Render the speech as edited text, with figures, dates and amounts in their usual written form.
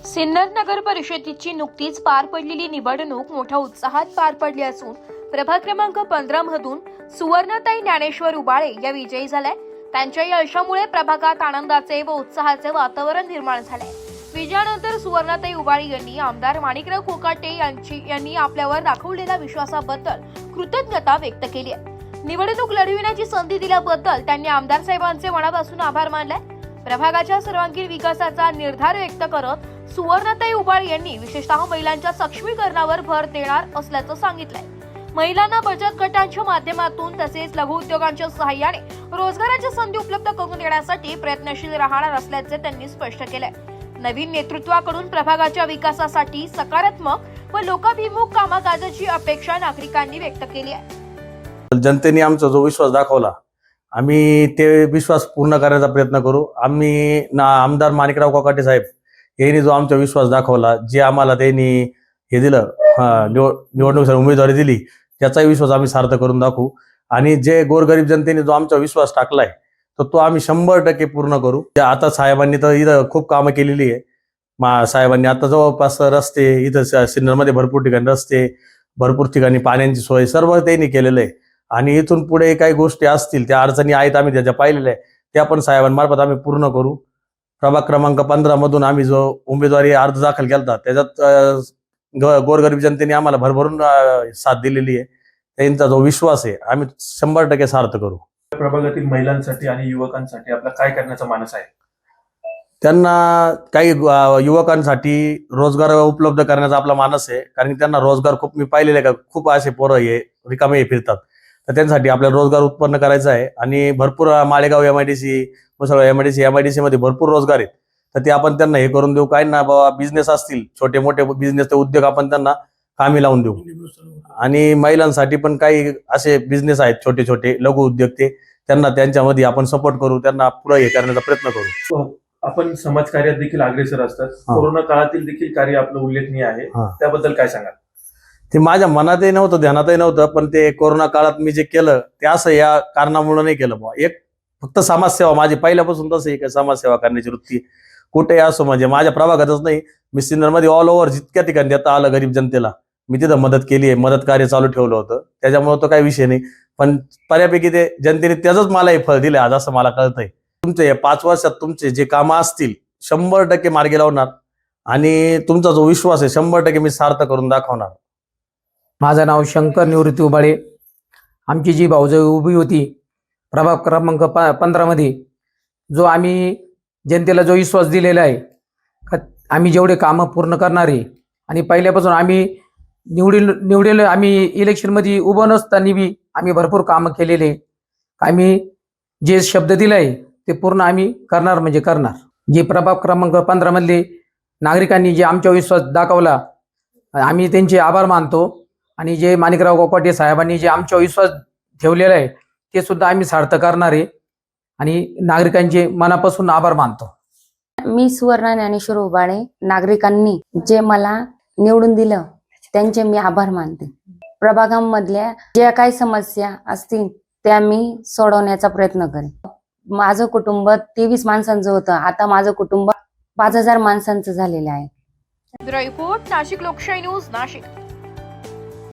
सिन्नर नगर परिषदेची नुकतीच पार पडलेली निवडणूक मोठ्या उत्साहात पार पडली असून प्रभाग क्रमांक 15 मधून सुवर्णताई ज्ञानेश्वर उबाळे या विजयी झाल्या। त्यांच्या या यशामुळे प्रभागात आनंदाचे व उत्साहाचे वातावरण निर्माण झाले। विजयानंतर सुवर्णताई उबाळे यांनी आमदार माणिकराव कोकाटे यांनी आपल्यावर दाखवलेल्या विश्वासाबद्दल कृतज्ञता व्यक्त केली आहे। निवडणूक लढविण्याची संधी दिल्याबद्दल त्यांनी आमदार साहेबांचे मनापासून आभार मानले। प्रभागाच्या सर्वांगीण विकासाचा निर्धार व्यक्त करत सुवर्णताई उबाळे यांनी विशेषतः महिलांच्या सक्षमीकरणावर भर देणार असल्याचं सांगितलंय। महिलांना बचत गटांच्या माध्यमातून तसेच लघु उद्योगांच्या सहाय्याने रोजगाराच्या संधी उपलब्ध करून देण्यासाठी प्रयत्नशील राहणार असल्याचे त्यांनी स्पष्ट केलंय। नवीन नेतृत्वाकडून प्रभागाच्या विकासासाठी सकारात्मक व लोकाभिमुख कामकाजाची अपेक्षा नागरिकांनी व्यक्त केली आहे। जनतेने आमचा जो विश्वास दाखवला आम्ही ते विश्वास पूर्ण करण्याचा प्रयत्न करू। आम्ही आमदार माणिकराव कोकाटे साहेब यांनी जो आमचा विश्वास दाखवला, जे आम्हाला त्यांनी हे दिलं निवडणुकीसाठी उमेदवारी दिली, त्याचाही विश्वास आम्ही सार्थ करून दाखवू। आणि जे गोरगरीब जनतेने जो आमचा विश्वास टाकलाय तर तो आम्ही 100% पूर्ण करू। आता साहेबांनी तर इथं खूप कामं केलेली आहे। साहेबांनी आता जवळपास रस्ते इथं सिन्नरमध्ये भरपूर ठिकाणी रस्ते, भरपूर ठिकाणी पाण्याची सोय सर्व त्यांनी केलेलं आहे। आणि इथून पुढे काही गोष्टी असतील, त्या अडचणी आहेत आम्ही त्याच्या पाहिलेल्या आहे, त्या पण साहेबांमार्फत आम्ही पूर्ण करू। प्रभाग क्रमांक 15 मधून आम्ही जो उमेदवारी अर्ज दाखल केला त्याच्यात गोरगरीब जनतेने आम्हाला भरभरून साथ दिलेली आहे। त्यांचा जो विश्वास आहे आम्ही 100% सार्थ करू। प्रभागातील महिलांसाठी आणि युवकांसाठी आपला काय करण्याचा मानस आहे? त्यांना काही युवकांसाठी रोजगार उपलब्ध करण्याचा आपला मानस आहे, कारण त्यांना रोजगार खूप मी पाहिलेले का खूप असे पोरं हे रिकामे फिरतात, तर त्यांच्यासाठी आपल्याला रोजगार उत्पन्न करायचा आहे। आणि भरपूर माळेगाव MIDC, मुसळगाव MIDC मध्ये भरपूर रोजगार आहेत, तर ते आपण त्यांना हे करून देऊ। काय ना बाबा बिझनेस असतील, छोटे मोठे बिझनेस ते उद्योग आपण त्यांना कामी लावून देऊ। आणि महिलांसाठी पण काही असे बिझनेस आहेत छोटे छोटे लघु उद्योग, ते त्यांना त्यांच्यामध्ये आपण सपोर्ट करू, त्यांना पुढे हे करण्याचा प्रयत्न करू। आपण समाजकार्यात देखील अग्रेसर असतात, कोरोना काळातील देखील कार्य आपलं उल्लेखनीय आहे, त्याबद्दल काय सांगाल? ते माझ्या मनातही नव्हतं, ध्यानातही नव्हतं, पण ते कोरोना काळात मी जे केलं ते असं या कारणामुळे नाही केलं बुवा। एक फक्त समाजसेवा माझी पहिल्यापासून तसं एक समाजसेवा करण्याची वृत्ती कुठेही असो, म्हणजे माझ्या प्रभागातच नाही, मी सिन्नरमध्ये ऑल ओव्हर जितक्या ठिकाणी देता आलं गरीब जनतेला मी तिथं मदत केली आहे, मदत कार्य चालू ठेवलं होतं, त्याच्यामुळे तो काही विषय नाही। पण बऱ्यापैकी ते जनतेने त्याचंच मला हे फळ दिले आज असं मला कळतंय। तुमचे 5 वर्षात तुमचे जे कामं असतील 100% मार्गी लावणार आणि तुमचा जो विश्वास आहे 100% मी सार्थ करून दाखवणार। माझं नाव शंकर निवृत्ती उबाळे। आमची जी भाऊजाई उभी होती प्रभाग क्रमांक 15 मध्ये, जो आम्ही जनतेला जो विश्वास दिलेला आहे आम्ही जेवढे कामं पूर्ण करणार आहे, आणि पहिल्यापासून आम्ही निवडेल आम्ही इलेक्शनमध्ये उभं नसताना बी आम्ही भरपूर कामं केलेले। आम्ही जे शब्द दिलाय ते पूर्ण आम्ही करणार म्हणजे करणार। जे प्रभाग क्रमांक 15 मधले नागरिकांनी जे आमचा विश्वास दाखवला आम्ही त्यांचे आभार मानतो। आणि जे माणिकराव कोकाटे साहेबांनी जे आमचा विश्वास ठेवलेला आहे ते सुद्धा आम्ही सार्थ करणार आहे आणि नागरिकांचे मनापासून आभार मानतो। मी सुवर्ण ज्ञानेश्वर उबाळे। नागरिकांनी जे मला निवडून दिलं त्यांचे मी आभार मानते। प्रभागांमधल्या ज्या काही समस्या असतील त्या मी सोडवण्याचा प्रयत्न करेन। माझं कुटुंब 23 माणसांचं होतं, आता माझं कुटुंब 5000 माणसांचं झालेलं आहे। ब्युरो रिपोर्ट, नाशिक लोकशाही न्यूज, नाशिक।